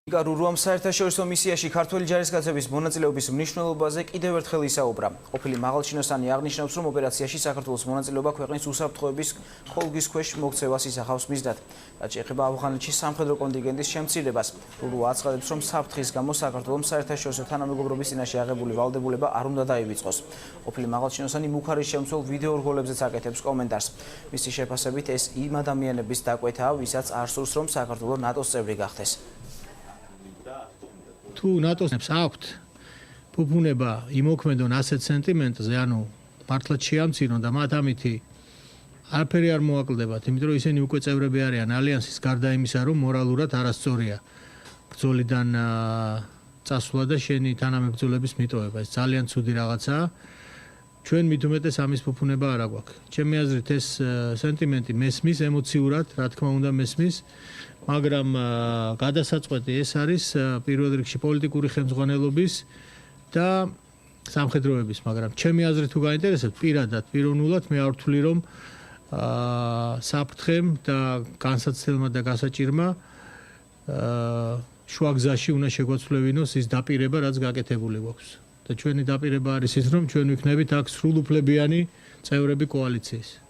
გარურუამ საერთაშორისო მისიაში ქართველი ჯარისკაცების მონაწილეობის მნიშვნელობაზე კიდევ ერთხელ ისაუბრა. ყოფილი მაღალჩინოსანი აღნიშნავს, რომ ოპერაციაში საქართველოს მონაწილეობა ქვეყნის უსაფრთხოების ხოლგის ქვეშ მოქცევას ისახავს მიზნად. რაც შეეხება ავღანეთში სამხედრო კონტინგენტის შემცირებას, რურუა აცხადებს, რომ საფრთხის გამო საქართველოს საერთაშორისო თანამეგობრობის წინაშე აღებული ვალდებულება არ უნდა დაივიწყოს. ყოფილი მაღალჩინოსანი მუხარის შემცველ ვიდეო რგოლებზეც აკეთებს კომენტარს. მისი შეფასებით, ეს იმ ადამიანების დაკვეთაა, ვისაც არ სურს, რომ საქართველო ნატოს წევრი გახდეს. თუ ნატოს აქვთ ფუფუნება იმოქმედონ ასეთ სენტიმენტზე, ანუ მართლაც შეამცირონ და მათ ამითი არაფერი არ მოაკლდებათ, იმიტომ რომ ისინი უკვე წევრები არიან ალიანსის, გარდა იმისა, რომ მორალურად არასწორია ბრძოლიდან წასვლა და შენი თანამებრძოლების მიტოვება. ეს ძალიან ცუდი რაღაცაა. ჩვენ მით უმეტეს ამის ფუფუნება არ აგვაქვს. ჩემი აზრით ეს სენტიმენტი მესმის ემოციურად, რა თქმა უნდა მესმის, მაგრამ გადასაწყვეტი ეს არის პირველ რიგში პოლიტიკური ხელმძღვანელობის და სამხედროების, მაგრამ ჩემი აზრით თუ გაინტერესებთ პირადად, პიროვნულად მე არ ვთვლი, რომ საფრთხემ და განსაცდელმა და გასაჭირმა შუაგზაში უნდა შეგვაცვლევინოს ის დაპირება, რაც გაკეთებული გვაქვს. და ჩვენი დაპირება არის ის, რომ ჩვენ ვიქნებით აქ სრულუფლებიანი წევრები კოალიციის.